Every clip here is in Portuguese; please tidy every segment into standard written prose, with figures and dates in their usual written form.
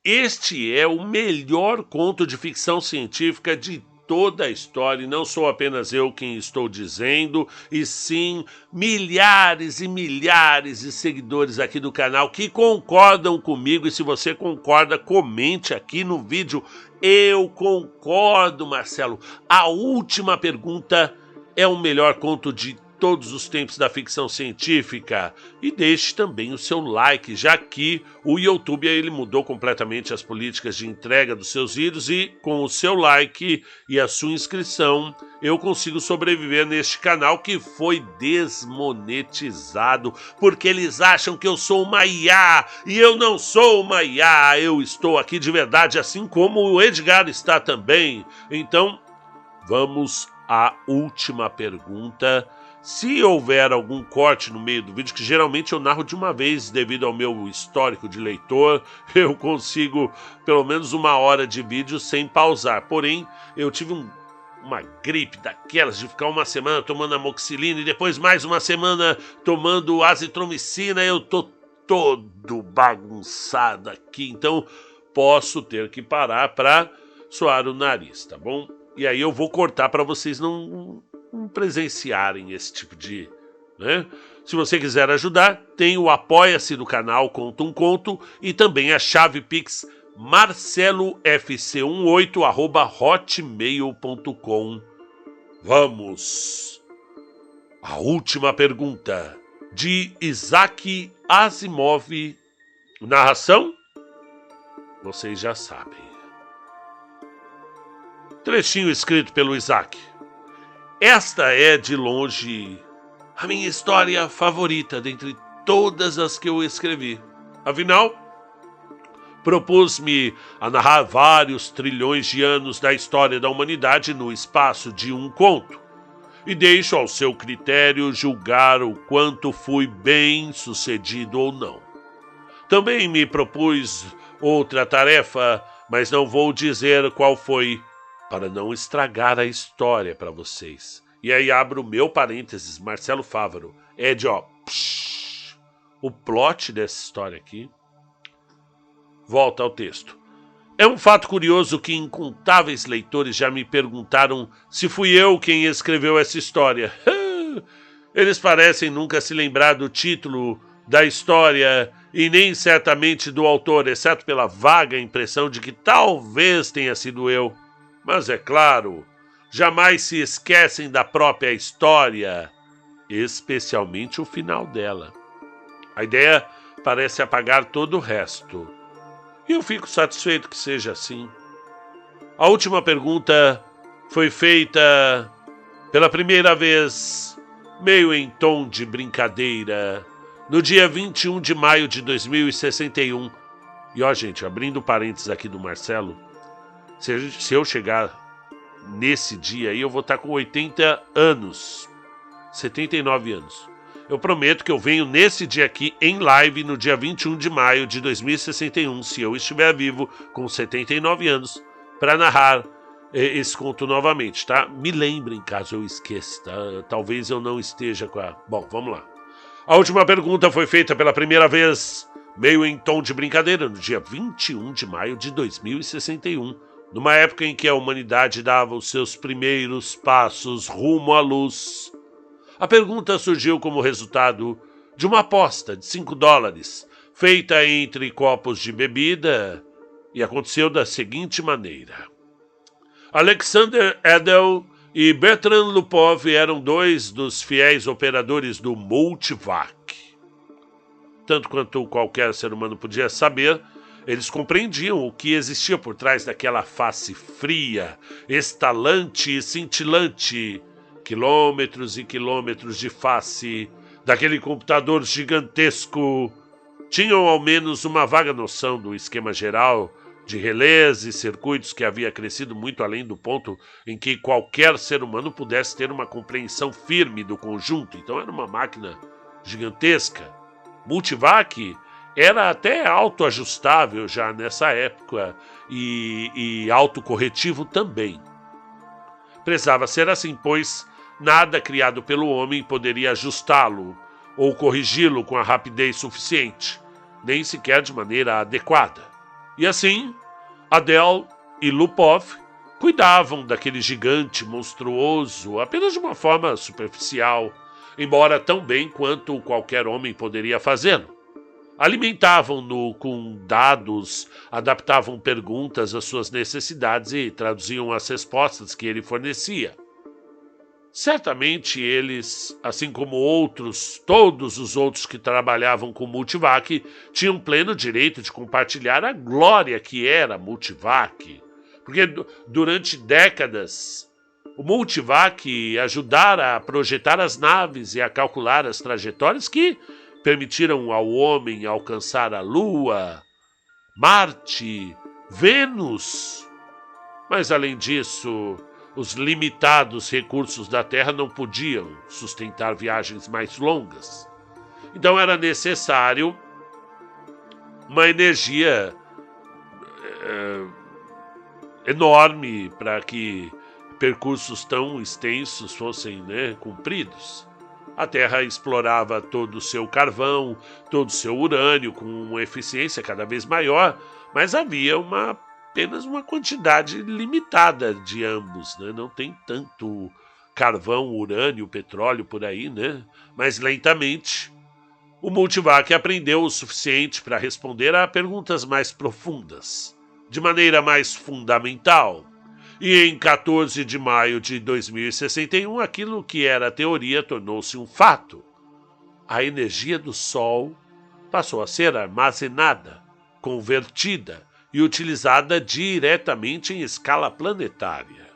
Este é o melhor conto de ficção científica de toda a história, e não sou apenas eu quem estou dizendo, e sim milhares e milhares de seguidores aqui do canal que concordam comigo, e se você concorda, comente aqui no vídeo. Eu concordo, Marcelo. A última pergunta é o melhor conto de todos os tempos da ficção científica. E deixe também o seu like, já que o YouTube ele mudou completamente as políticas de entrega dos seus vídeos, e com o seu like e a sua inscrição eu consigo sobreviver neste canal que foi desmonetizado porque eles acham que eu sou uma IA, e eu não sou uma IA, eu estou aqui de verdade, assim como o Edgar está também. Então, vamos à última pergunta. Se houver algum corte no meio do vídeo, que geralmente eu narro de uma vez devido ao meu histórico de leitor, eu consigo pelo menos 1 hora de vídeo sem pausar. Porém, eu tive uma gripe daquelas de ficar uma semana tomando amoxicilina e depois mais uma semana tomando azitromicina. Eu tô todo bagunçado aqui, então posso ter que parar para suar o nariz, tá bom? E aí eu vou cortar para vocês não presenciarem esse tipo de, né? Se você quiser ajudar, tem o apoia-se do canal Conta um Conto e também a chave Pix marcelofc18@hotmail.com. Vamos à última pergunta de Isaac Asimov. Narração? Vocês já sabem. Trechinho escrito pelo Isaac. Esta é, de longe, a minha história favorita dentre todas as que eu escrevi. Afinal, propus-me a narrar vários trilhões de anos da história da humanidade no espaço de um conto, e deixo ao seu critério julgar o quanto fui bem sucedido ou não. Também me propus outra tarefa, mas não vou dizer qual foi, para não estragar a história para vocês. E aí abro o meu parênteses, Marcelo Fávaro. É de o plot dessa história aqui. Volta ao texto. É um fato curioso que incontáveis leitores já me perguntaram se fui eu quem escreveu essa história. Eles parecem nunca se lembrar do título da história e nem certamente do autor, exceto pela vaga impressão de que talvez tenha sido eu. Mas é claro, jamais se esquecem da própria história, especialmente o final dela. A ideia parece apagar todo o resto, e eu fico satisfeito que seja assim. A última pergunta foi feita pela primeira vez, meio em tom de brincadeira, no dia 21 de maio de 2061. E ó, gente, abrindo parênteses aqui do Marcelo, se eu chegar nesse dia aí, eu vou estar com 80 anos. 79 anos. Eu prometo que eu venho nesse dia aqui em live no dia 21 de maio de 2061, se eu estiver vivo, com 79 anos, para narrar esse conto novamente, tá? Me lembrem caso eu esqueça, tá? Talvez eu não esteja com a... Bom, vamos lá. A última pergunta foi feita pela primeira vez, meio em tom de brincadeira, no dia 21 de maio de 2061, numa época em que a humanidade dava os seus primeiros passos rumo à luz. A pergunta surgiu como resultado de uma aposta de $5, feita entre copos de bebida, e aconteceu da seguinte maneira. Alexander Edel e Bertrand Lupov eram dois dos fiéis operadores do Multivac. Tanto quanto qualquer ser humano podia saber, eles compreendiam o que existia por trás daquela face fria, estalante e cintilante, quilômetros e quilômetros de face, daquele computador gigantesco. Tinham ao menos uma vaga noção do esquema geral de relés e circuitos que havia crescido muito além do ponto em que qualquer ser humano pudesse ter uma compreensão firme do conjunto. Então era uma máquina gigantesca. Multivac era até autoajustável já nessa época e autocorretivo também. Precisava ser assim, pois nada criado pelo homem poderia ajustá-lo ou corrigi-lo com a rapidez suficiente, nem sequer de maneira adequada. E assim, Adel e Lupov cuidavam daquele gigante monstruoso apenas de uma forma superficial, embora tão bem quanto qualquer homem poderia fazê-lo. Alimentavam-no com dados, adaptavam perguntas às suas necessidades e traduziam as respostas que ele fornecia. Certamente eles, assim como todos os outros que trabalhavam com Multivac, tinham pleno direito de compartilhar a glória que era Multivac. Porque durante décadas, o Multivac ajudara a projetar as naves e a calcular as trajetórias que permitiram ao homem alcançar a Lua, Marte, Vênus. Mas, além disso, os limitados recursos da Terra não podiam sustentar viagens mais longas. Então era necessário uma energia enorme para que percursos tão extensos fossem, cumpridos. A Terra explorava todo o seu carvão, todo o seu urânio com uma eficiência cada vez maior, mas havia apenas uma quantidade limitada de ambos, Não tem tanto carvão, urânio, petróleo por aí, Mas lentamente, o Multivac aprendeu o suficiente para responder a perguntas mais profundas, de maneira mais fundamental. E em 14 de maio de 2061, aquilo que era teoria tornou-se um fato. A energia do Sol passou a ser armazenada, convertida e utilizada diretamente em escala planetária.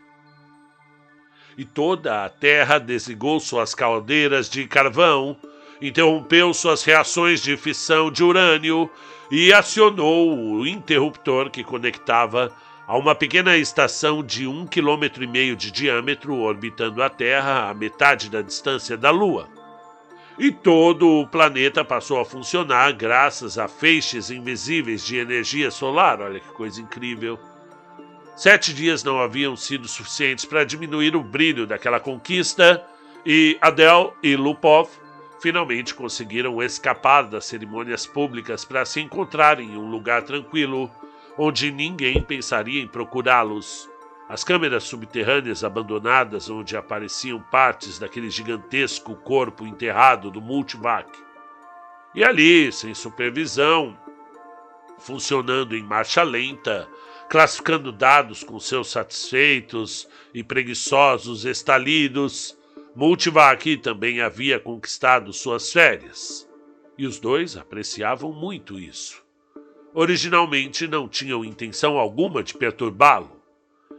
E toda a Terra desligou suas caldeiras de carvão, interrompeu suas reações de fissão de urânio e acionou o interruptor que conectava a uma pequena estação de 1,5 km de diâmetro orbitando a Terra a metade da distância da Lua. E todo o planeta passou a funcionar graças a feixes invisíveis de energia solar. Olha que coisa incrível. 7 dias não haviam sido suficientes para diminuir o brilho daquela conquista e Adel e Lupov finalmente conseguiram escapar das cerimônias públicas para se encontrarem em um lugar tranquilo, onde ninguém pensaria em procurá-los. As câmeras subterrâneas abandonadas onde apareciam partes daquele gigantesco corpo enterrado do Multivac. E ali, sem supervisão, funcionando em marcha lenta, classificando dados com seus satisfeitos e preguiçosos estalidos, Multivac também havia conquistado suas férias. E os dois apreciavam muito isso. Originalmente não tinham intenção alguma de perturbá-lo.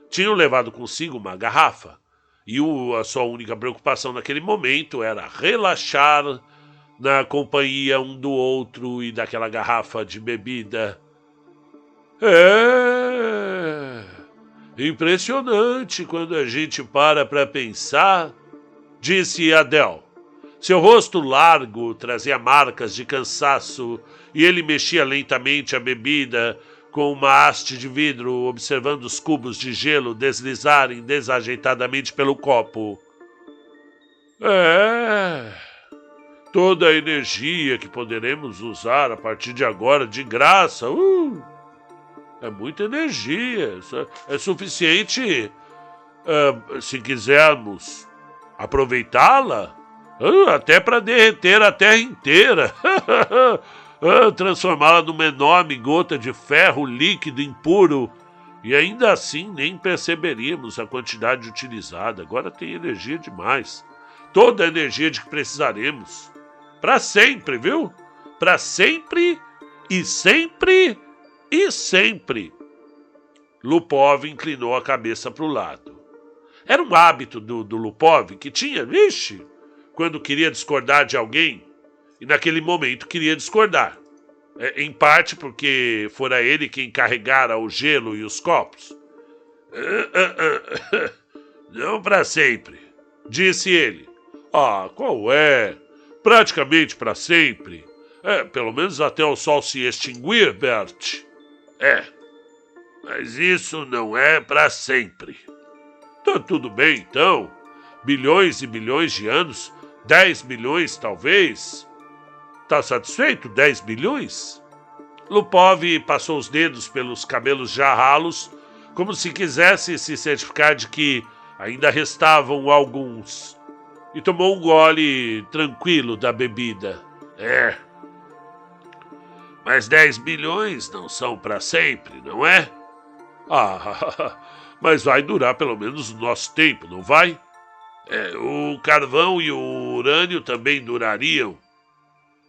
Tinham levado consigo uma garrafa, e a sua única preocupação naquele momento era relaxar na companhia um do outro e daquela garrafa de bebida. É impressionante quando a gente para pensar, disse Adel. Seu rosto largo trazia marcas de cansaço e ele mexia lentamente a bebida com uma haste de vidro, observando os cubos de gelo deslizarem desajeitadamente pelo copo. Toda a energia que poderemos usar a partir de agora de graça. É muita energia. É suficiente, se quisermos aproveitá-la, até para derreter a Terra inteira. Transformá-la numa enorme gota de ferro líquido impuro. E ainda assim nem perceberíamos a quantidade utilizada. Agora tem energia demais. Toda a energia de que precisaremos. Para sempre, viu? Para sempre e sempre e sempre. Lupov inclinou a cabeça para o lado. Era um hábito do Lupov que tinha, quando queria discordar de alguém, e naquele momento queria discordar. Em parte porque fora ele quem carregara o gelo e os copos. Não para sempre, disse ele. Qual é? Praticamente para sempre. Pelo menos até o sol se extinguir, Bert. Mas isso não é para sempre. Tá tudo bem, então. Bilhões e bilhões de anos, 10 milhões talvez. Tá satisfeito? 10 bilhões? Lupov passou os dedos pelos cabelos já ralos, como se quisesse se certificar de que ainda restavam alguns, e tomou um gole tranquilo da bebida. Mas 10 bilhões não são para sempre, não é? Ah, mas vai durar pelo menos o nosso tempo, não vai? O carvão e o urânio também durariam.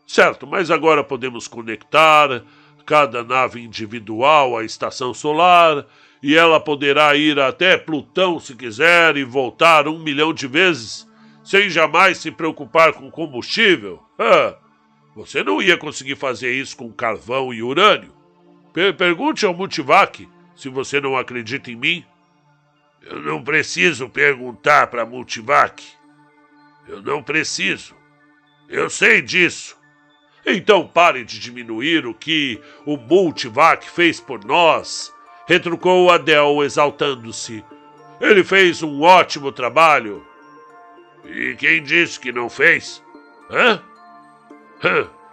Certo, mas agora podemos conectar cada nave individual à estação solar e ela poderá ir até Plutão se quiser e voltar 1 milhão de vezes sem jamais se preocupar com combustível. Você não ia conseguir fazer isso com carvão e urânio. Pergunte ao Multivac se você não acredita em mim. Eu não preciso perguntar para Multivac. Eu não preciso. Eu sei disso. Então pare de diminuir o que o Multivac fez por nós, retrucou Adele exaltando-se. Ele fez um ótimo trabalho. E quem disse que não fez?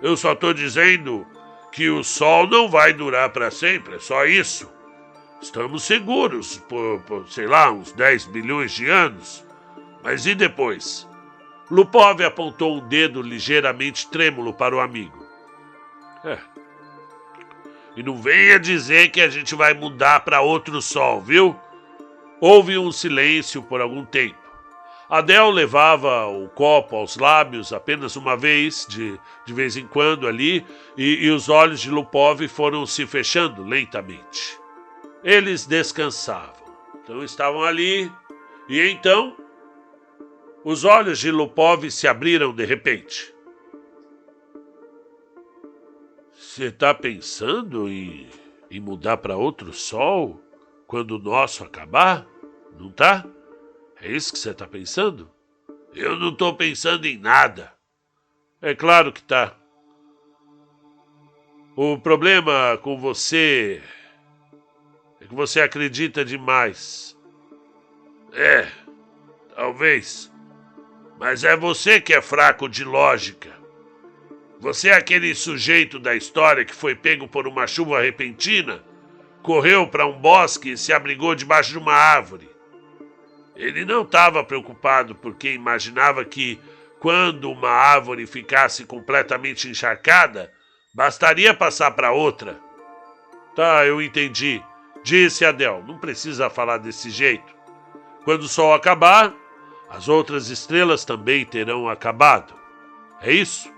Eu só estou dizendo que o Sol não vai durar para sempre, é só isso. Estamos seguros por, sei lá, uns 10 bilhões de anos. Mas e depois? Lupov apontou um dedo ligeiramente trêmulo para o amigo. E não venha dizer que a gente vai mudar para outro sol, viu? Houve um silêncio por algum tempo. Adele levava o copo aos lábios apenas uma vez, de vez em quando ali, e os olhos de Lupov foram se fechando lentamente. Eles descansavam. Então estavam ali, e então os olhos de Lupov se abriram de repente. Você está pensando em mudar para outro sol quando o nosso acabar? Não tá? É isso que você está pensando? Eu não estou pensando em nada. É claro que tá. O problema com você é que você acredita demais. Talvez. Mas é você que é fraco de lógica. Você é aquele sujeito da história que foi pego por uma chuva repentina, correu para um bosque e se abrigou debaixo de uma árvore. Ele não estava preocupado porque imaginava que, quando uma árvore ficasse completamente encharcada, bastaria passar para outra. Tá, eu entendi, disse Adele. Não precisa falar desse jeito. Quando o sol acabar, as outras estrelas também terão acabado. É isso?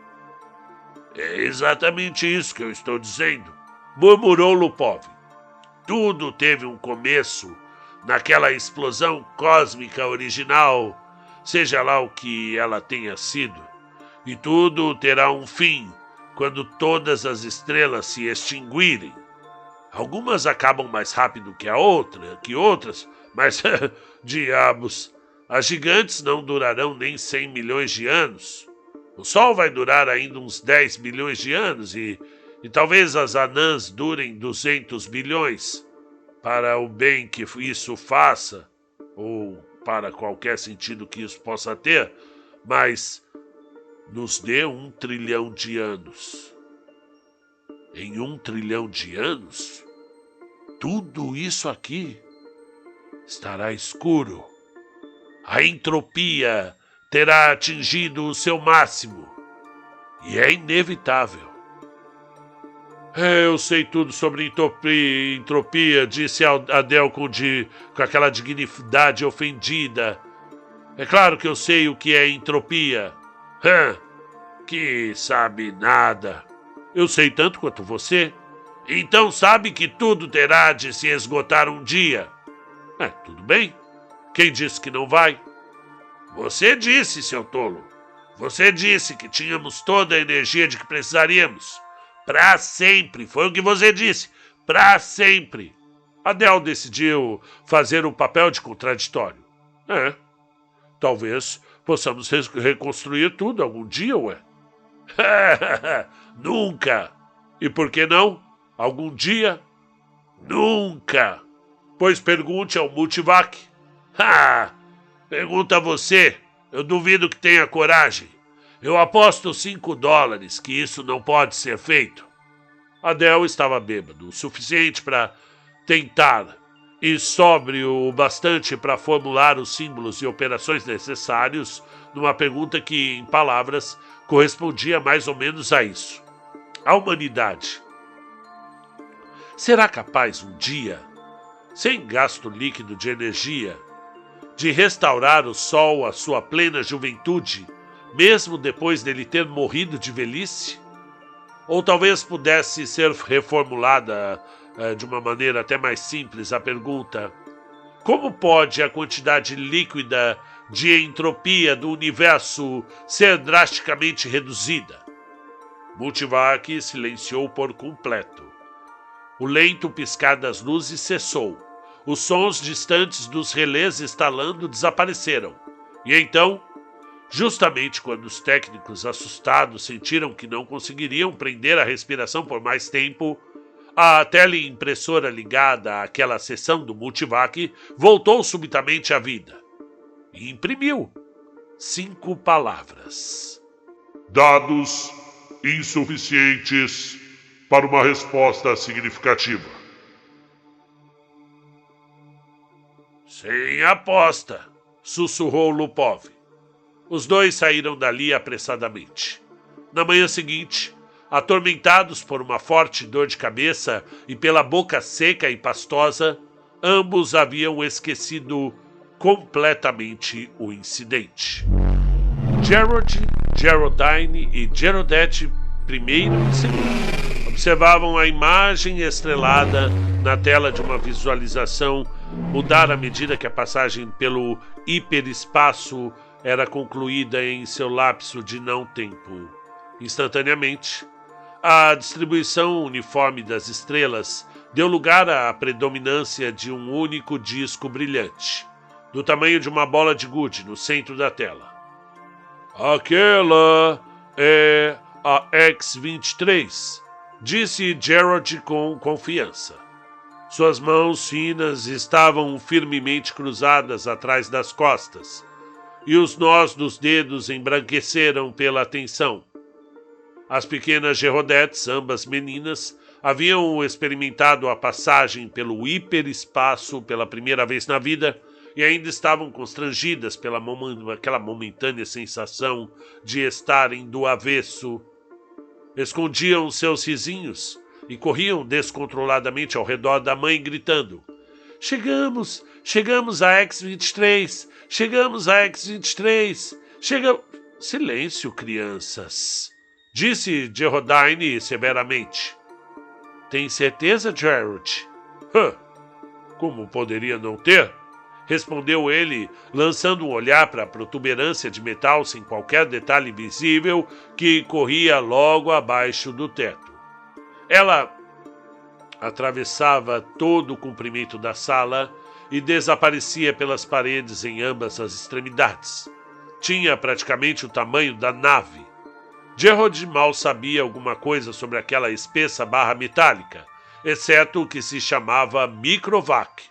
É exatamente isso que eu estou dizendo, murmurou Lupov. Tudo teve um começo naquela explosão cósmica original, seja lá o que ela tenha sido. E tudo terá um fim quando todas as estrelas se extinguirem. Algumas acabam mais rápido que outras, mas, diabos, as gigantes não durarão nem 100 milhões de anos. O Sol vai durar ainda uns 10 bilhões de anos e talvez as anãs durem 200 bilhões. Para o bem que isso faça, ou para qualquer sentido que isso possa ter, mas nos dê 1 trilhão de anos. Em 1 trilhão de anos, tudo isso aqui estará escuro. A entropia terá atingido o seu máximo. E é inevitável. Eu sei tudo sobre entropia, disse Adele com aquela dignidade ofendida. É claro que eu sei o que é entropia. Que sabe nada. Eu sei tanto quanto você. Então sabe que tudo terá de se esgotar um dia. Tudo bem. Quem disse que não vai? Você disse, seu tolo. Você disse que tínhamos toda a energia de que precisaríamos. Para sempre. Foi o que você disse. Para sempre. Adele decidiu fazer um papel de contraditório. Talvez possamos reconstruir tudo algum dia, ué. Nunca. E por que não? Algum dia? Nunca. Pois pergunte ao Multivac. Pergunta a você. Eu duvido que tenha coragem. Eu aposto $5 que isso não pode ser feito. Adele estava bêbado, o suficiente para tentar e sóbrio o bastante para formular os símbolos e operações necessários numa pergunta que, em palavras, correspondia mais ou menos a isso. A humanidade será capaz um dia, sem gasto líquido de energia, de restaurar o Sol à sua plena juventude, mesmo depois dele ter morrido de velhice? Ou talvez pudesse ser reformulada de uma maneira até mais simples a pergunta: como pode a quantidade líquida de entropia do universo ser drasticamente reduzida? Multivac silenciou por completo. O lento piscar das luzes cessou. Os sons distantes dos relés estalando desapareceram. E então, justamente quando os técnicos assustados sentiram que não conseguiriam prender a respiração por mais tempo, a teleimpressora ligada àquela seção do Multivac voltou subitamente à vida e imprimiu 5 palavras. Dados insuficientes para uma resposta significativa. Sem aposta, sussurrou Lupov. Os dois saíram dali apressadamente. Na manhã seguinte, atormentados por uma forte dor de cabeça e pela boca seca e pastosa, ambos haviam esquecido completamente o incidente. Geraldine e Geraldette I e II observavam a imagem estrelada na tela de uma visualização mudar à medida que a passagem pelo hiperespaço era concluída em seu lapso de não-tempo. Instantaneamente, a distribuição uniforme das estrelas deu lugar à predominância de um único disco brilhante, do tamanho de uma bola de gude no centro da tela. Aquela é a X-23, disse Gerald com confiança. Suas mãos finas estavam firmemente cruzadas atrás das costas, e os nós dos dedos embranqueceram pela tensão. As pequenas Gerodettes, ambas meninas, haviam experimentado a passagem pelo hiperespaço pela primeira vez na vida e ainda estavam constrangidas pela aquela momentânea sensação de estarem do avesso. Escondiam seus risinhos e corriam descontroladamente ao redor da mãe, gritando: Chegamos! Chegamos a X-23! Chegamos a X-23! Chegamos... Silêncio, crianças! Disse Geraldine severamente. Tem certeza, Gerald? Como poderia não ter? Respondeu ele, lançando um olhar para a protuberância de metal sem qualquer detalhe visível que corria logo abaixo do teto. Ela atravessava todo o comprimento da sala e desaparecia pelas paredes em ambas as extremidades. Tinha praticamente o tamanho da nave. Gerald mal sabia alguma coisa sobre aquela espessa barra metálica, exceto que se chamava Microvac,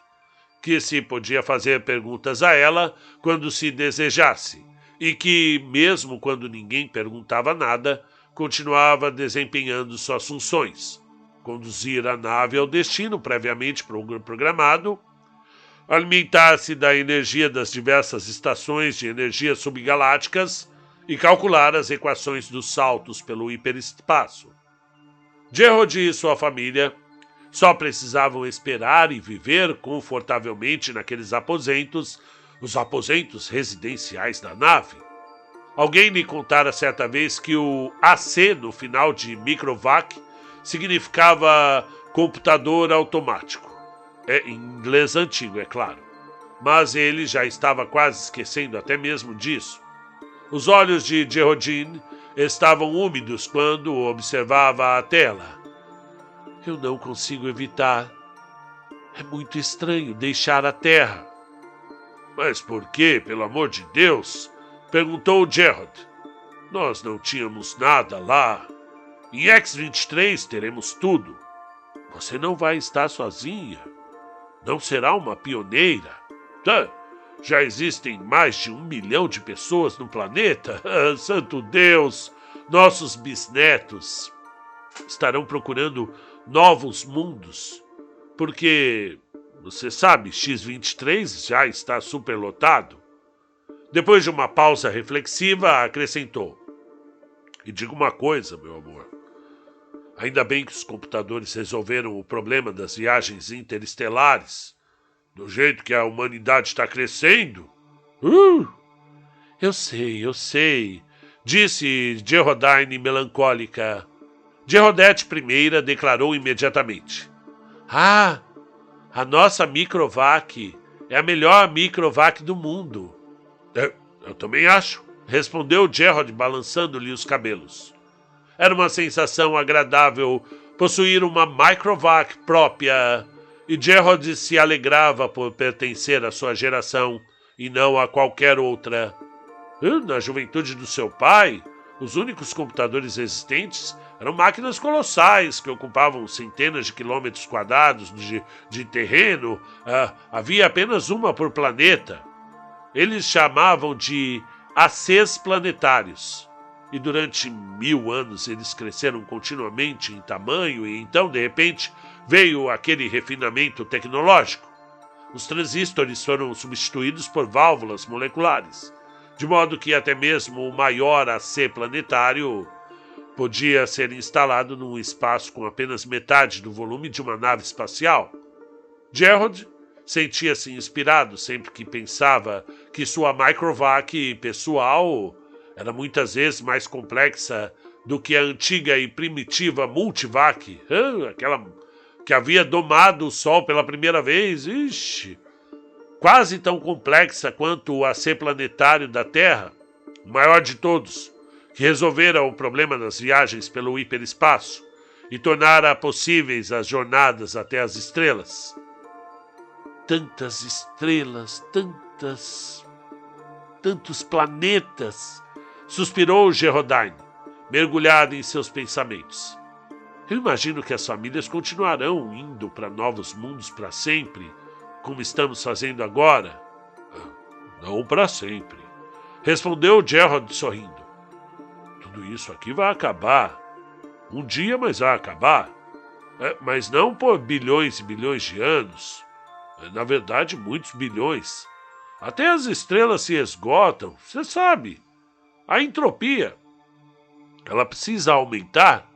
que se podia fazer perguntas a ela quando se desejasse, e que, mesmo quando ninguém perguntava nada, continuava desempenhando suas funções: conduzir a nave ao destino previamente programado, alimentar-se da energia das diversas estações de energia subgalácticas e calcular as equações dos saltos pelo hiperespaço. Gerald e sua família só precisavam esperar e viver confortavelmente naqueles aposentos, os aposentos residenciais da nave. Alguém lhe contara certa vez que o AC no final de Microvac significava computador automático. Em inglês antigo, é claro. Mas ele já estava quase esquecendo até mesmo disso. Os olhos de Geraldine estavam úmidos quando observava a tela. Eu não consigo evitar. É muito estranho deixar a Terra. Mas por quê, pelo amor de Deus? Perguntou Gerald. Nós não tínhamos nada lá. Em X-23 teremos tudo. Você não vai estar sozinha. Não será uma pioneira. Já existem mais de 1 milhão de pessoas no planeta. Santo Deus, nossos bisnetos. estarão procurando novos mundos, porque, você sabe, X-23 já está superlotado. Depois de uma pausa reflexiva, acrescentou: E diga uma coisa, meu amor. Ainda bem que os computadores resolveram o problema das viagens interestelares. Do jeito que a humanidade está crescendo. Eu sei, disse Geraldine melancólica. Geraldette I declarou imediatamente: Ah, a nossa microvac é a melhor microvac do mundo. Eu também acho, respondeu Gerald, balançando-lhe os cabelos. Era uma sensação agradável possuir uma microvac própria, e Gerald se alegrava por pertencer à sua geração e não a qualquer outra. Na juventude do seu pai, os únicos computadores existentes eram máquinas colossais que ocupavam centenas de quilômetros quadrados de terreno. Havia apenas uma por planeta. Eles chamavam de ACs planetários. E durante 1000 anos eles cresceram continuamente em tamanho e então, de repente, veio aquele refinamento tecnológico. Os transistores foram substituídos por válvulas moleculares, de modo que até mesmo o maior AC planetário podia ser instalado num espaço com apenas metade do volume de uma nave espacial. Gerald sentia-se inspirado sempre que pensava que sua microvac pessoal era muitas vezes mais complexa do que a antiga e primitiva multivac, aquela que havia domado o Sol pela primeira vez. Quase tão complexa quanto o AC planetário da Terra, o maior de todos, que resolvera o problema das viagens pelo hiperespaço e tornara possíveis as jornadas até as estrelas. Tantas estrelas, tantos planetas, suspirou Geraldine, mergulhado em seus pensamentos. Eu imagino que as famílias continuarão indo para novos mundos para sempre, como estamos fazendo agora. Não para sempre, respondeu Gerald sorrindo. Tudo isso aqui vai acabar. Um dia, mas vai acabar. Mas não por bilhões e bilhões de anos. Na verdade, muitos bilhões. Até as estrelas se esgotam, você sabe. A entropia. Ela precisa aumentar.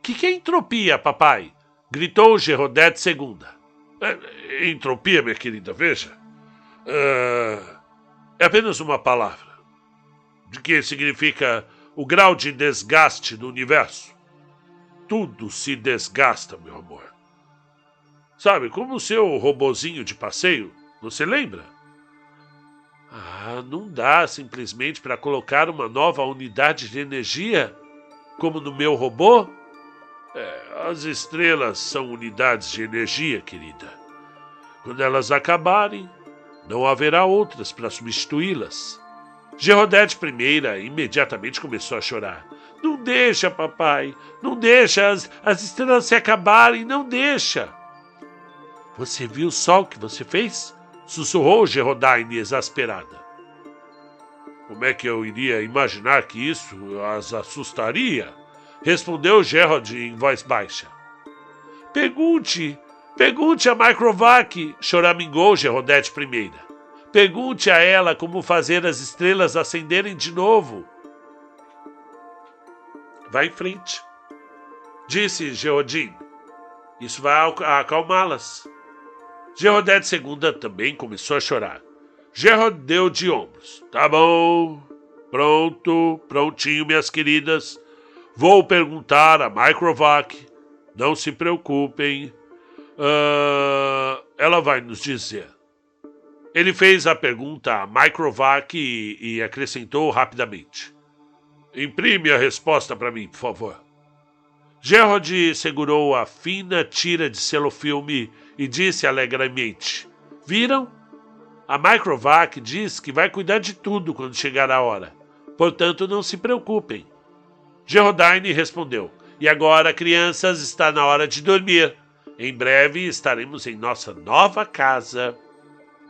Que é entropia, papai? Gritou Geraldette II. Entropia, minha querida, veja. É apenas uma palavra. De que significa o grau de desgaste do universo. Tudo se desgasta, meu amor. Sabe, como o seu robozinho de passeio, você lembra? Não dá simplesmente para colocar uma nova unidade de energia, como no meu robô? As estrelas são unidades de energia, querida. Quando elas acabarem, não haverá outras para substituí-las. Geraldette I imediatamente começou a chorar. Não deixa, papai. Não deixa as estrelas se acabarem. Não deixa. Você viu só o que você fez? Sussurrou Geraldine exasperada. Como é que eu iria imaginar que isso as assustaria? Respondeu Gerald em voz baixa. Pergunte a Microvac, choramingou Geraldette I. Pergunte a ela como fazer as estrelas acenderem de novo. Vá em frente, disse Geraldine. Isso vai acalmá-las. Geraldette II também começou a chorar. Gerald deu de ombros. Tá bom. Prontinho, minhas queridas. Vou perguntar à Microvac. Não se preocupem. Ela vai nos dizer. Ele fez a pergunta à Microvac e acrescentou rapidamente. Imprime a resposta para mim, por favor. Gerald segurou a fina tira de celofilme e disse alegremente. Viram? A Microvac diz que vai cuidar de tudo quando chegar a hora. Portanto, não se preocupem. Geraldine respondeu. E agora, crianças, está na hora de dormir. Em breve estaremos em nossa nova casa.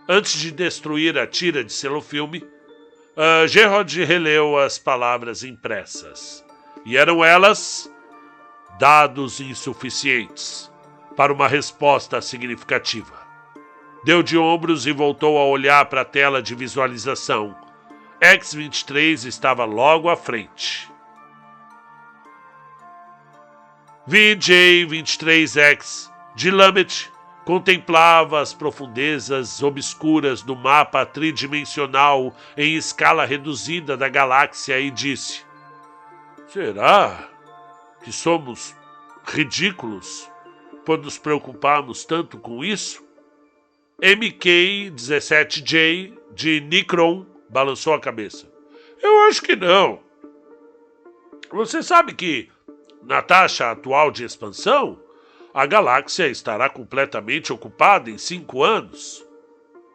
Antes de destruir a tira de celofilme, Gerald releu as palavras impressas. E eram elas: Dados insuficientes para uma resposta significativa. Deu de ombros e voltou a olhar para a tela de visualização. X-23 estava logo à frente. VJ-23X de Lamet contemplava as profundezas obscuras do mapa tridimensional em escala reduzida da galáxia e disse: Será que somos ridículos por nos preocuparmos tanto com isso? MK-17J de Nikron balançou a cabeça. Eu acho que não. Você sabe que, na taxa atual de expansão, a galáxia estará completamente ocupada em 5 anos.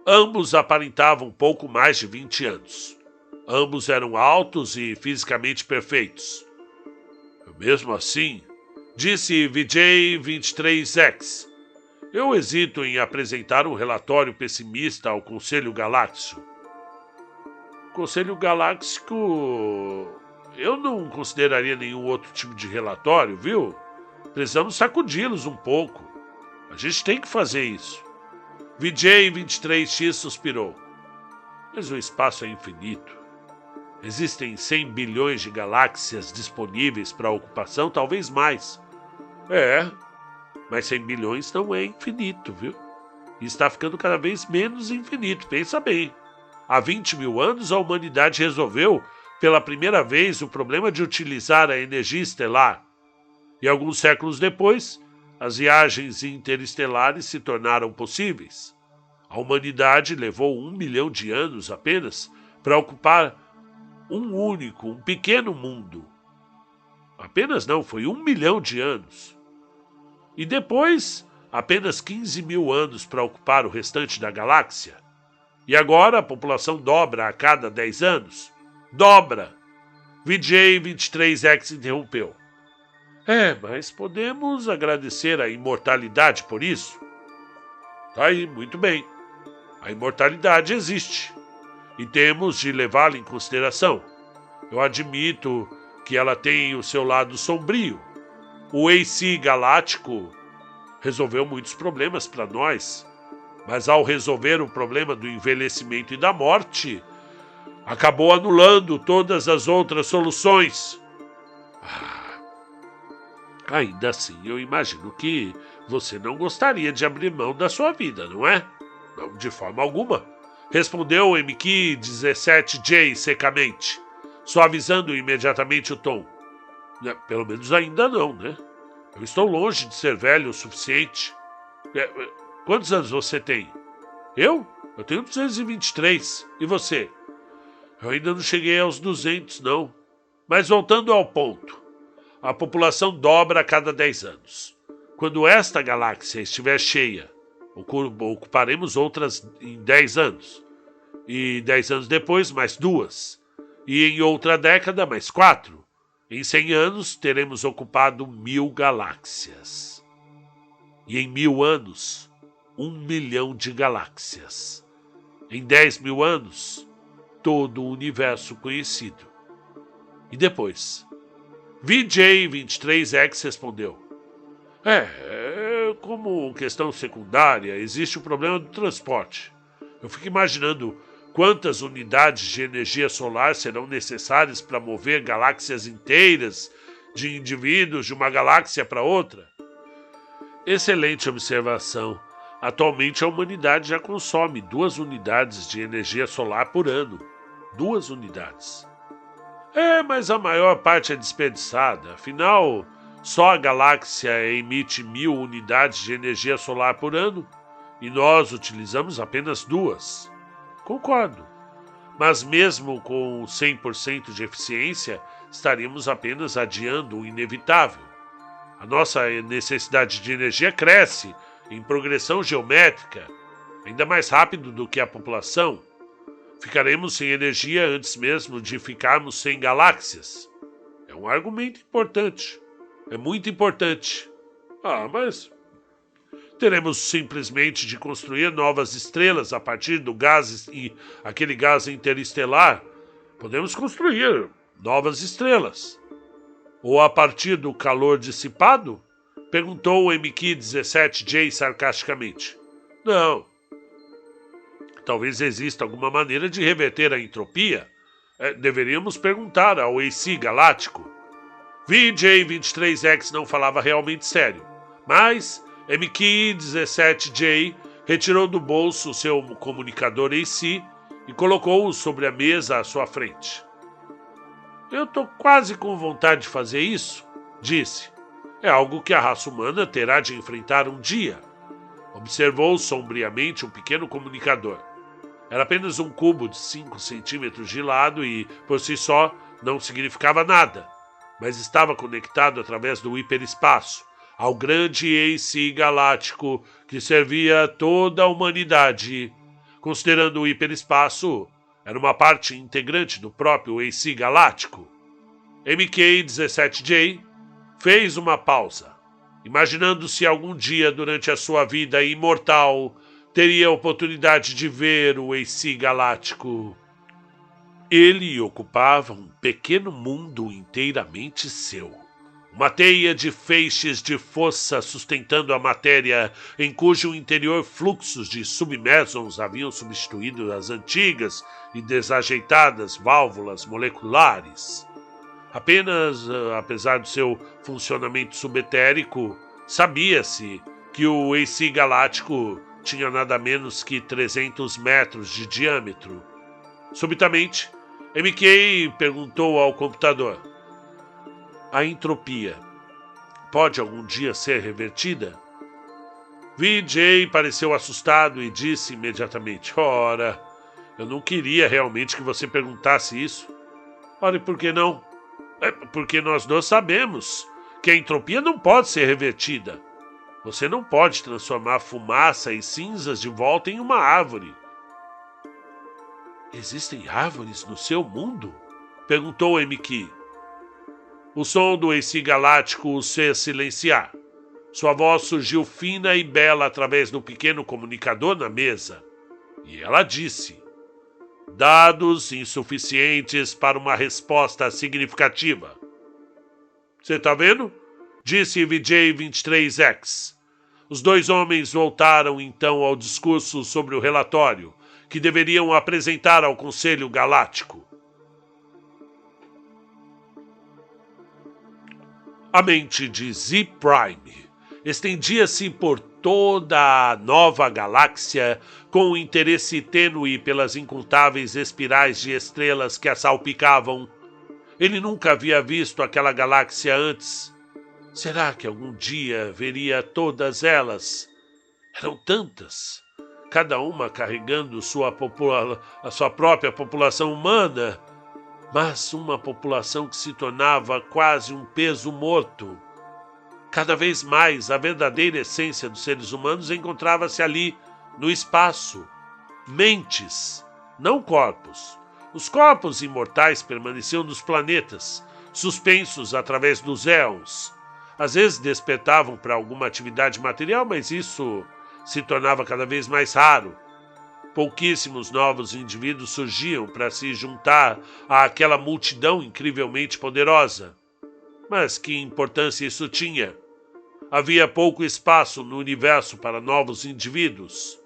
Ambos aparentavam pouco mais de 20 anos. Ambos eram altos e fisicamente perfeitos. Mesmo assim, disse VJ-23X, eu hesito em apresentar um relatório pessimista ao Conselho Galáctico. Conselho Galáctico, eu não consideraria nenhum outro tipo de relatório, viu? Precisamos sacudi-los um pouco. A gente tem que fazer isso. VJ-23X suspirou. Mas o espaço é infinito. Existem 100 bilhões de galáxias disponíveis para ocupação, talvez mais. Mas 100 bilhões não é infinito, viu? E está ficando cada vez menos infinito, pensa bem. Há 20 mil anos, a humanidade resolveu, pela primeira vez, o problema de utilizar a energia estelar. E alguns séculos depois, as viagens interestelares se tornaram possíveis. A humanidade levou 1 milhão de anos apenas para ocupar um pequeno mundo. Apenas não, foi 1 milhão de anos. E depois, apenas 15 mil anos para ocupar o restante da galáxia. E agora a população dobra a cada 10 anos. Dobra! VJ-23X interrompeu. Mas podemos agradecer a imortalidade por isso? Tá aí, muito bem. A imortalidade existe. E temos de levá-la em consideração. Eu admito que ela tem o seu lado sombrio. O AC Galáctico resolveu muitos problemas para nós, mas ao resolver o problema do envelhecimento e da morte, acabou anulando todas as outras soluções. Ainda assim, eu imagino que você não gostaria de abrir mão da sua vida, não é? Não, de forma alguma, respondeu o MQ-17J secamente, suavizando imediatamente o tom. Pelo menos ainda não, né? Eu estou longe de ser velho o suficiente. Quantos anos você tem? Eu tenho 223. E você? Eu ainda não cheguei aos 200, não. Mas voltando ao ponto. A população dobra a cada 10 anos. Quando esta galáxia estiver cheia, ocuparemos outras em 10 anos. E 10 anos depois, mais 2. E em outra década, mais 4. Em 100 anos, teremos ocupado 1000 galáxias. E em 1000 anos, 1 milhão de galáxias. Em 10 mil anos, todo o universo conhecido. E depois? VJ-23X respondeu. Como questão secundária, existe o problema do transporte. Eu fico imaginando quantas unidades de energia solar serão necessárias para mover galáxias inteiras de indivíduos de uma galáxia para outra? Excelente observação. Atualmente a humanidade já consome 2 unidades de energia solar por ano. 2 unidades. Mas a maior parte é desperdiçada. Afinal, só a galáxia emite 1000 unidades de energia solar por ano e nós utilizamos apenas 2. Concordo. Mas mesmo com 100% de eficiência, estaríamos apenas adiando o inevitável. A nossa necessidade de energia cresce em progressão geométrica, ainda mais rápido do que a população. Ficaremos sem energia antes mesmo de ficarmos sem galáxias. É um argumento importante. É muito importante. Mas teremos simplesmente de construir novas estrelas a partir do gás e aquele gás interestelar. Podemos construir novas estrelas. Ou a partir do calor dissipado? Perguntou o MQ-17J sarcasticamente. Não. Talvez exista alguma maneira de reverter a entropia. Deveríamos perguntar ao AC Galáctico. VJ-23X não falava realmente sério, mas MQ-17J retirou do bolso seu comunicador AC e colocou-o sobre a mesa à sua frente. Eu tô quase com vontade de fazer isso, disse. É algo que a raça humana terá de enfrentar um dia. Observou sombriamente um pequeno comunicador. Era apenas um cubo de 5 centímetros de lado e, por si só, não significava nada, mas estava conectado através do hiperespaço ao grande AC galáctico que servia a toda a humanidade. Considerando o hiperespaço, era uma parte integrante do próprio AC galáctico. MK-17J fez uma pausa, imaginando se algum dia durante a sua vida imortal teria a oportunidade de ver o AC galáctico. Ele ocupava um pequeno mundo inteiramente seu. Uma teia de feixes de força sustentando a matéria, em cujo interior fluxos de submésons haviam substituído as antigas e desajeitadas válvulas moleculares. Apenas, apesar do seu funcionamento subetérico, sabia-se que o AC galáctico tinha nada menos que 300 metros de diâmetro. Subitamente, MK perguntou ao computador: a entropia pode algum dia ser revertida? VJ pareceu assustado e disse imediatamente: ora, eu não queria realmente que você perguntasse isso. Ora, e por que não? Porque nós dois sabemos que a entropia não pode ser revertida. Você não pode transformar fumaça e cinzas de volta em uma árvore. Existem árvores no seu mundo? Perguntou MQ. O som do AC galáctico o fez silenciar. Sua voz surgiu fina e bela através do pequeno comunicador na mesa. E ela disse: dados insuficientes para uma resposta significativa. Você tá vendo? Disse VJ-23X. Os dois homens voltaram então ao discurso sobre o relatório que deveriam apresentar ao Conselho Galáctico. A mente de Z-Prime estendia-se por toda a nova galáxia com um interesse tênue pelas incontáveis espirais de estrelas que a salpicavam. Ele nunca havia visto aquela galáxia antes. Será que algum dia veria todas elas? Eram tantas, cada uma carregando a sua própria população humana, mas uma população que se tornava quase um peso morto. Cada vez mais, a verdadeira essência dos seres humanos encontrava-se ali, no espaço. Mentes, não corpos. Os corpos imortais permaneciam nos planetas, suspensos através dos éons. Às vezes despertavam para alguma atividade material, mas isso se tornava cada vez mais raro. Pouquíssimos novos indivíduos surgiam para se juntar àquela multidão incrivelmente poderosa. Mas que importância isso tinha? Havia pouco espaço no universo para novos indivíduos.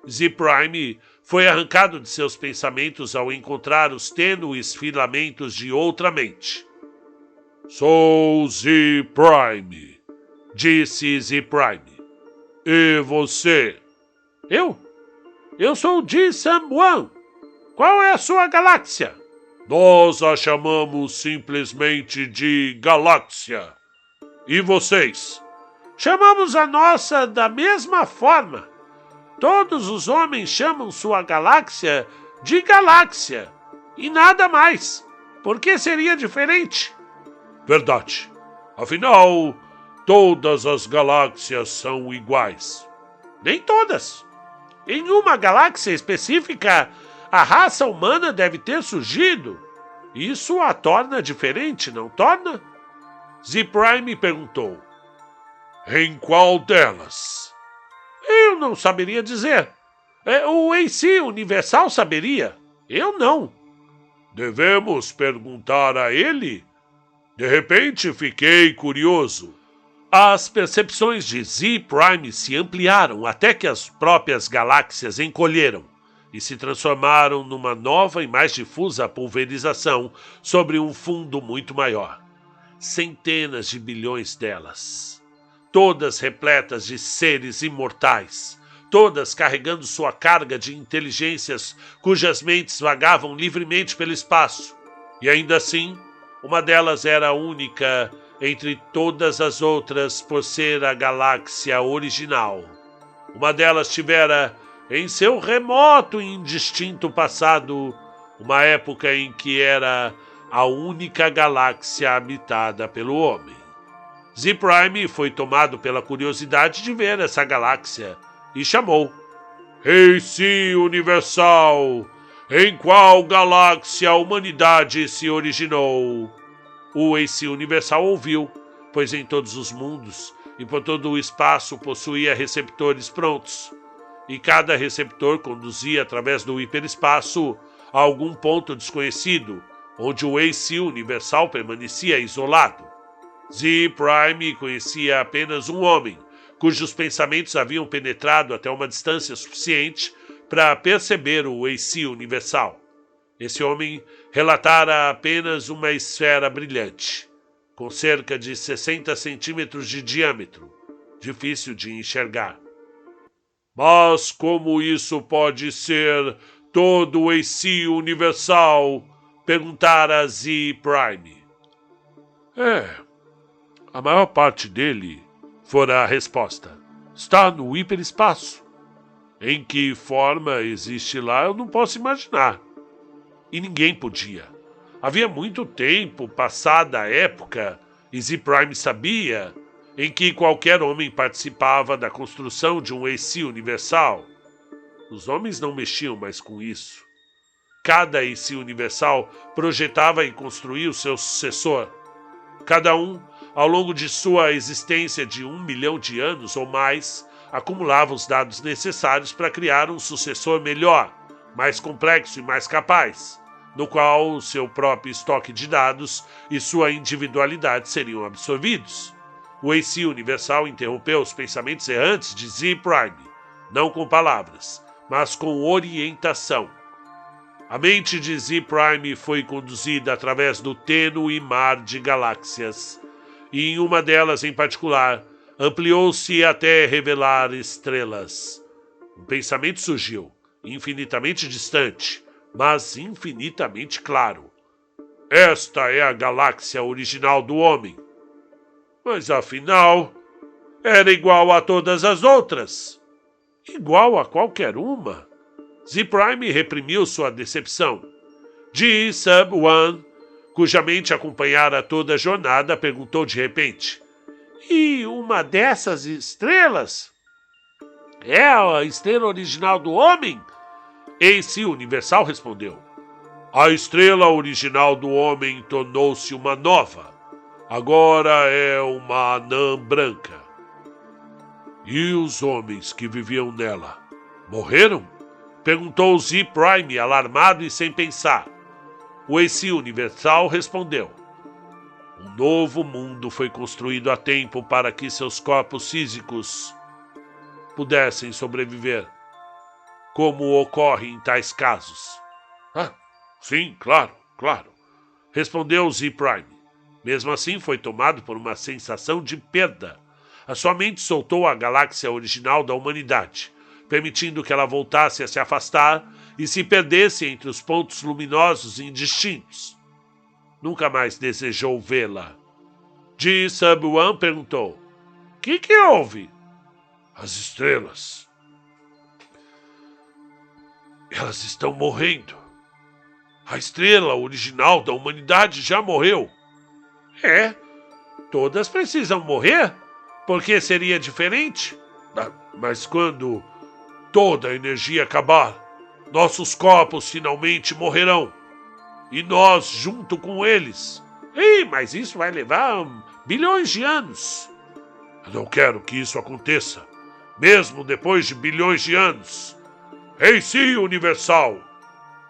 Z-Prime foi arrancado de seus pensamentos ao encontrar os tênues filamentos de outra mente. Sou Z-Prime, disse Z-Prime. E você? Eu sou o Ji-Sam-Wan. Qual é a sua galáxia? Nós a chamamos simplesmente de galáxia. E vocês? Chamamos a nossa da mesma forma. Todos os homens chamam sua galáxia de galáxia. E nada mais. Por que seria diferente? Verdade. Afinal, todas as galáxias são iguais. Nem todas. Em uma galáxia específica, a raça humana deve ter surgido. Isso a torna diferente, não torna? Z-Prime perguntou. Em qual delas? Eu não saberia dizer. O AC Universal saberia. Eu não. Devemos perguntar a ele? De repente, fiquei curioso. As percepções de Z-Prime se ampliaram até que as próprias galáxias encolheram e se transformaram numa nova e mais difusa pulverização sobre um fundo muito maior. Centenas de bilhões delas, todas repletas de seres imortais, todas carregando sua carga de inteligências cujas mentes vagavam livremente pelo espaço. E ainda assim, uma delas era única entre todas as outras por ser a galáxia original. Uma delas tivera, em seu remoto e indistinto passado, uma época em que era a única galáxia habitada pelo homem. Z-Prime foi tomado pela curiosidade de ver essa galáxia e chamou: AC Universal! Em qual galáxia a humanidade se originou? O AC Universal ouviu, pois em todos os mundos e por todo o espaço possuía receptores prontos, e cada receptor conduzia através do hiperespaço a algum ponto desconhecido, onde o AC Universal permanecia isolado. Z-Prime conhecia apenas um homem, cujos pensamentos haviam penetrado até uma distância suficiente para perceber o AC Universal. Esse homem relatara apenas uma esfera brilhante, com cerca de 60 centímetros de diâmetro, difícil de enxergar. Mas como isso pode ser todo o AC Universal? Perguntara Z-Prime. A maior parte dele, fora a resposta, está no hiperespaço. Em que forma existe lá, eu não posso imaginar. E ninguém podia. Havia muito tempo passada a época, e Z-Prime sabia, em que qualquer homem participava da construção de um AC universal. Os homens não mexiam mais com isso. Cada AC universal projetava e construía o seu sucessor. Cada um, ao longo de sua existência de 1 milhão de anos ou mais, acumulava os dados necessários para criar um sucessor melhor, mais complexo e mais capaz, no qual seu próprio estoque de dados e sua individualidade seriam absorvidos. O AC Universal interrompeu os pensamentos errantes de Z-Prime, não com palavras, mas com orientação. A mente de Z-Prime foi conduzida através do tênue mar de galáxias, e em uma delas em particular, ampliou-se até revelar estrelas. Um pensamento surgiu, infinitamente distante, mas infinitamente claro. Esta é a galáxia original do homem. Mas afinal, era igual a todas as outras. Igual a qualquer uma. Z-Prime reprimiu sua decepção. G-Sub-1, cuja mente acompanhara toda a jornada, perguntou de repente: E uma dessas estrelas? É a estrela original do homem? AC Universal respondeu: A estrela original do homem tornou-se uma nova. Agora é uma anã branca. E os homens que viviam nela morreram? Perguntou Z-Prime, alarmado e sem pensar. O AC Universal respondeu: Um novo mundo foi construído a tempo para que seus corpos físicos pudessem sobreviver, como ocorre em tais casos. Sim, claro, respondeu Z-Prime. Mesmo assim, foi tomado por uma sensação de perda. A sua mente soltou a galáxia original da humanidade, permitindo que ela voltasse a se afastar e se perdesse entre os pontos luminosos indistintos. Nunca mais desejou vê-la. G-Sub-1 perguntou: Que houve? As estrelas. Elas estão morrendo. A estrela original da humanidade já morreu. Todas precisam morrer? Por que seria diferente? Mas quando toda a energia acabar, nossos corpos finalmente morrerão. E nós junto com eles. Mas isso vai levar bilhões de anos. Eu não quero que isso aconteça, mesmo depois de bilhões de anos. AC Universal,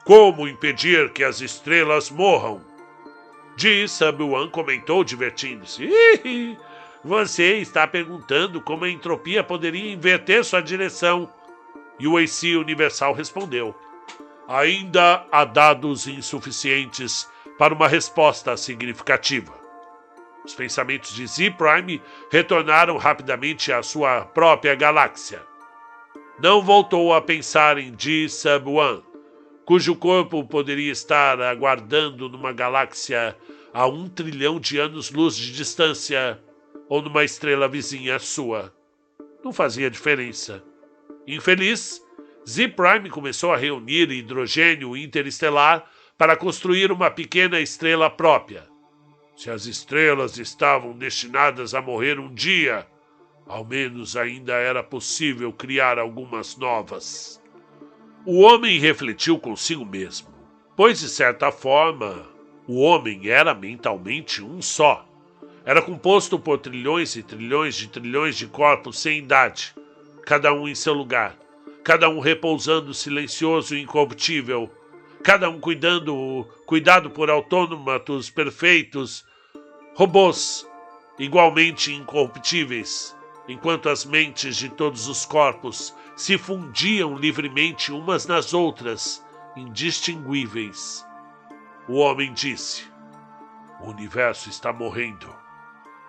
como impedir que as estrelas morram? Ji Sub-One comentou, divertindo-se. Você está perguntando como a entropia poderia inverter sua direção. E o AC Universal respondeu. Ainda há dados insuficientes para uma resposta significativa. Os pensamentos de Z-Prime retornaram rapidamente à sua própria galáxia. Não voltou a pensar em Ji Sub-One, cujo corpo poderia estar aguardando numa galáxia a 1 trilhão de anos-luz de distância ou numa estrela vizinha sua. Não fazia diferença. Infeliz, Z-Prime começou a reunir hidrogênio interestelar para construir uma pequena estrela própria. Se as estrelas estavam destinadas a morrer um dia, ao menos ainda era possível criar algumas novas. O homem refletiu consigo mesmo, pois de certa forma, o homem era mentalmente um só. Era composto por trilhões e trilhões de corpos sem idade, cada um em seu lugar, cada um repousando silencioso e incorruptível, cada um cuidado por autômatos perfeitos, robôs igualmente incorruptíveis, enquanto as mentes de todos os corpos se fundiam livremente umas nas outras, indistinguíveis. O homem disse: "O universo está morrendo."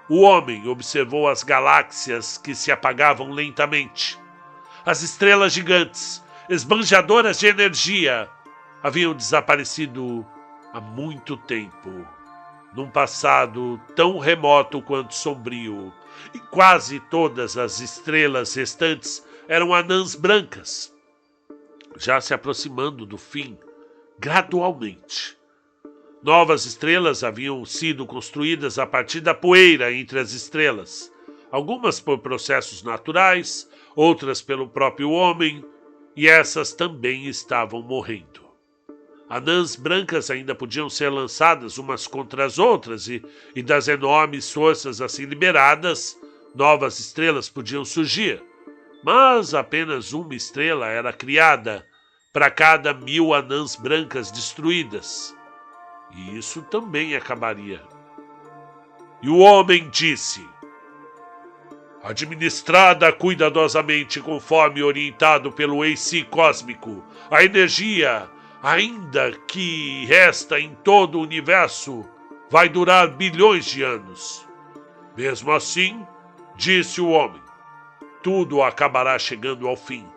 O homem observou as galáxias que se apagavam lentamente. As estrelas gigantes, esbanjadoras de energia, haviam desaparecido há muito tempo, num passado tão remoto quanto sombrio, e quase todas as estrelas restantes eram anãs brancas, já se aproximando do fim, gradualmente. Novas estrelas haviam sido construídas a partir da poeira entre as estrelas, algumas por processos naturais, outras pelo próprio homem, e essas também estavam morrendo. Anãs brancas ainda podiam ser lançadas umas contra as outras, e das enormes forças assim liberadas, novas estrelas podiam surgir, mas apenas uma estrela era criada para cada 1000 anãs brancas destruídas. E isso também acabaria. E o homem disse: "Administrada cuidadosamente conforme orientado pelo AC cósmico, a energia, ainda que resta em todo o universo, vai durar bilhões de anos. Mesmo assim, disse o homem, tudo acabará chegando ao fim.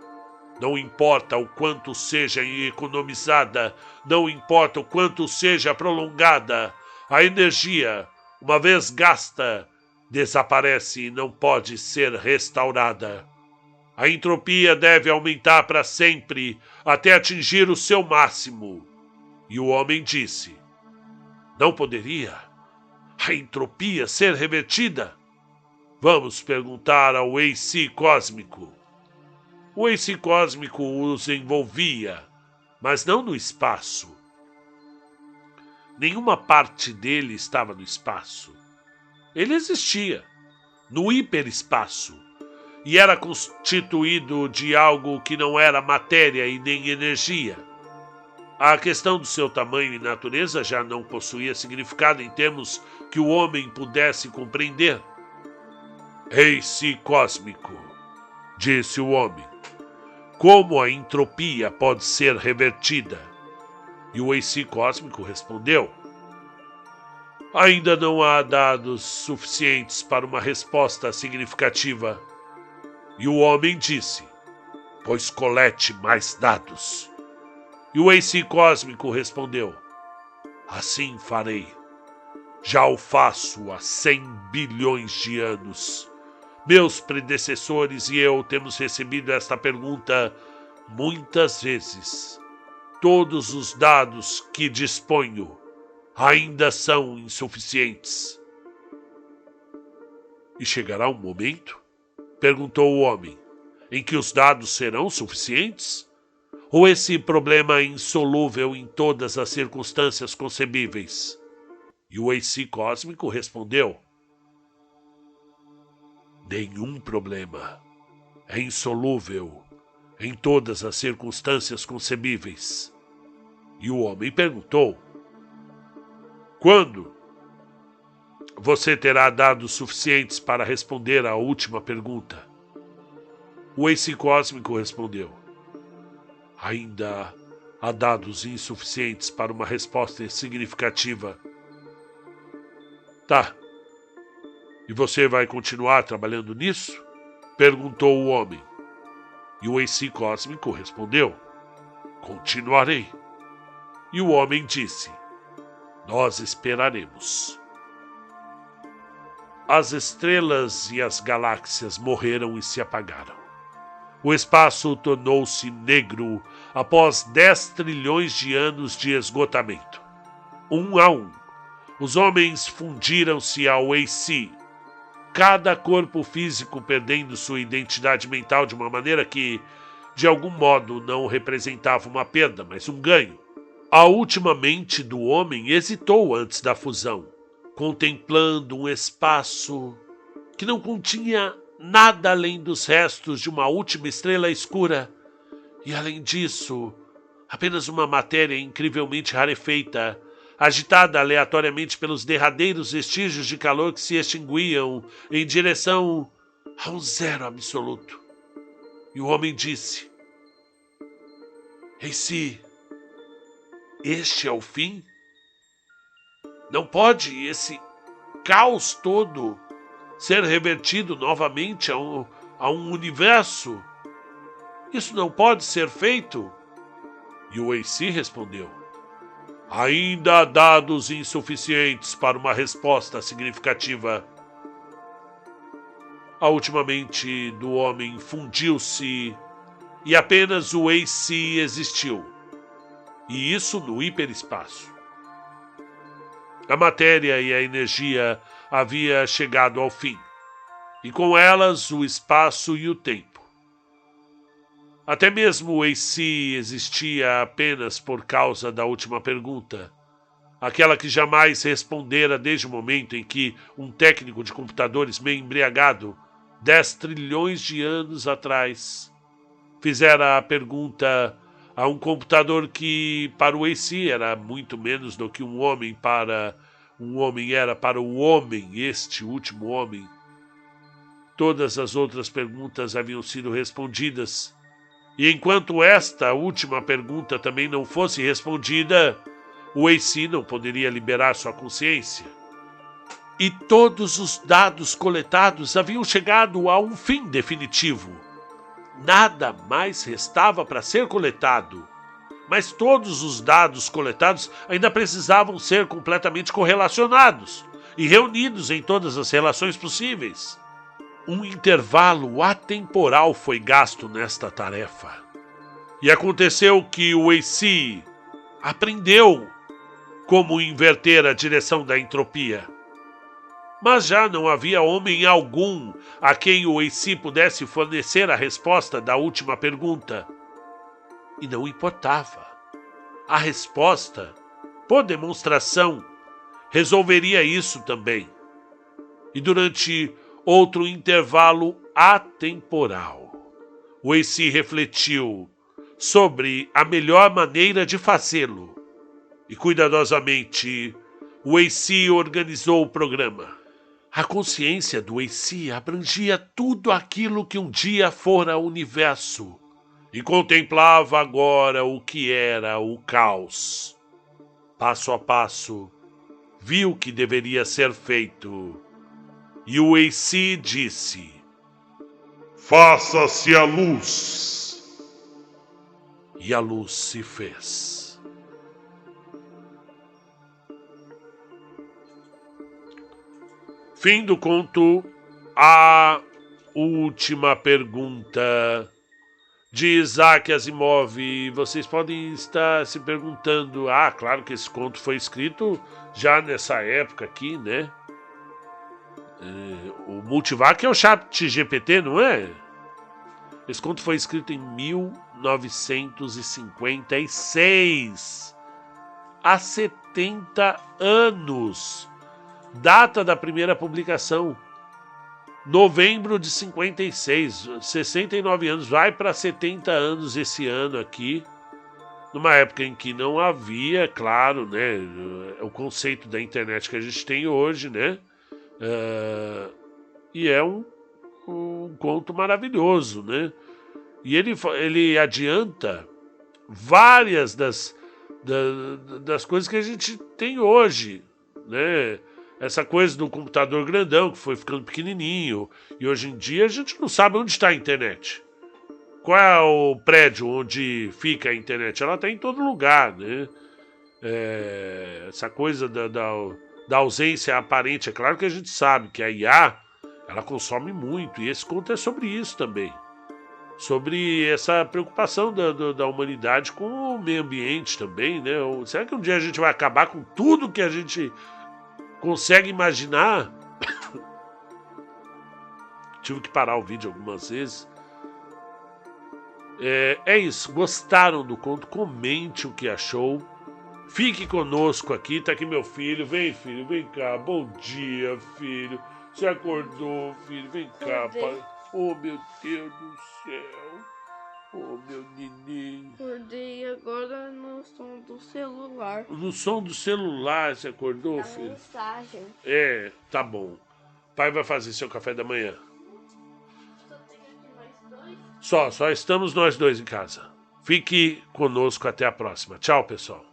Não importa o quanto seja economizada, não importa o quanto seja prolongada, a energia, uma vez gasta, desaparece e não pode ser restaurada. A entropia deve aumentar para sempre, até atingir o seu máximo." E o homem disse: "Não poderia a entropia ser revertida? Vamos perguntar ao AC cósmico." O AC cósmico os envolvia, mas não no espaço. Nenhuma parte dele estava no espaço. Ele existia, no hiperespaço, e era constituído de algo que não era matéria e nem energia. A questão do seu tamanho e natureza já não possuía significado em termos que o homem pudesse compreender. "AC cósmico", disse o homem, "como a entropia pode ser revertida?" E o AC cósmico respondeu: "Ainda não há dados suficientes para uma resposta significativa." E o homem disse: "Pois colete mais dados." E o AC cósmico respondeu: "Assim farei. Já o faço há 100 bilhões de anos. Meus predecessores e eu temos recebido esta pergunta muitas vezes. Todos os dados que disponho ainda são insuficientes." "E chegará um momento?" perguntou o homem, "em que os dados serão suficientes? Ou esse problema é insolúvel em todas as circunstâncias concebíveis?" E o AC cósmico respondeu: "Nenhum problema é insolúvel em todas as circunstâncias concebíveis." E o homem perguntou: "Quando você terá dados suficientes para responder à última pergunta? O AC Cósmico respondeu. Ainda há dados insuficientes para uma resposta significativa. Tá. E você vai continuar trabalhando nisso? Perguntou o homem. E o AC Cósmico respondeu. Continuarei. E o homem disse. Nós esperaremos. As estrelas e as galáxias morreram e se apagaram. O espaço tornou-se negro após 10 trilhões de anos de esgotamento. Um a um, os homens fundiram-se ao AC, cada corpo físico perdendo sua identidade mental de uma maneira que, de algum modo, não representava uma perda, mas um ganho. A última mente do homem hesitou antes da fusão, contemplando um espaço que não continha nada além dos restos de uma última estrela escura e, além disso, apenas uma matéria incrivelmente rarefeita, agitada aleatoriamente pelos derradeiros vestígios de calor que se extinguiam em direção a um zero absoluto. E o homem disse: AC, este é o fim? Não pode esse caos todo ser revertido novamente a um universo? Isso não pode ser feito? E o AC respondeu. Ainda há dados insuficientes para uma resposta significativa. A última mente do homem fundiu-se e apenas o AC existiu. E isso no hiperespaço. A matéria e a energia havia chegado ao fim, e com elas o espaço e o tempo. Até mesmo o AC existia apenas por causa da última pergunta, aquela que jamais respondera desde o momento em que um técnico de computadores meio embriagado, 10 trilhões de anos atrás, fizera a pergunta a um computador que, para o AC, era muito menos do que um homem era para o homem, este último homem. Todas as outras perguntas haviam sido respondidas, e enquanto esta última pergunta também não fosse respondida, o AC não poderia liberar sua consciência. E todos os dados coletados haviam chegado a um fim definitivo. Nada mais restava para ser coletado, mas todos os dados coletados ainda precisavam ser completamente correlacionados e reunidos em todas as relações possíveis. Um intervalo atemporal foi gasto nesta tarefa. E aconteceu que o AC aprendeu como inverter a direção da entropia. Mas já não havia homem algum a quem o AC pudesse fornecer a resposta da última pergunta. E não importava. A resposta, por demonstração, resolveria isso também. E durante outro intervalo atemporal, o AC refletiu sobre a melhor maneira de fazê-lo. E cuidadosamente, o AC organizou o programa. A consciência do AC abrangia tudo aquilo que um dia fora o universo e contemplava agora o que era o caos. Passo a passo, viu o que deveria ser feito e o AC disse: Faça-se a luz. E a luz se fez. Fim do conto. A última pergunta de Isaac Asimov. Vocês podem estar se perguntando, claro que esse conto foi escrito já nessa época aqui, né? O Multivac é o ChatGPT, não é? Esse conto foi escrito em 1956. Há 70 anos. Data da primeira publicação, novembro de 56, 69 anos, vai para 70 anos esse ano aqui, numa época em que não havia, claro, né, o conceito da internet que a gente tem hoje, né, E é um conto maravilhoso, né? E ele adianta várias das coisas que a gente tem hoje, né? Essa coisa do computador grandão que foi ficando pequenininho, e hoje em dia a gente não sabe onde está a internet. Qual é o prédio onde fica a internet? Ela está em todo lugar, né? Essa coisa da ausência aparente, é claro que a gente sabe que a IA ela consome muito, e esse conto é sobre isso também. Sobre essa preocupação da humanidade com o meio ambiente também, né? Será que um dia a gente vai acabar com tudo que a gente consegue imaginar? Tive que parar o vídeo algumas vezes. É isso. Gostaram do conto? Comente o que achou. Fique conosco aqui. Tá aqui meu filho. Vem, filho. Vem cá. Bom dia, filho. Você acordou, filho? Vem cá, pai. Oh, meu Deus do céu. Oh, meu neném. Acordei agora no som do celular. No som do celular você acordou, A filho? mensagem. Tá bom. Pai vai fazer seu café da manhã. Só tem aqui nós dois? Só estamos nós dois em casa. Fique conosco até a próxima. Tchau, pessoal.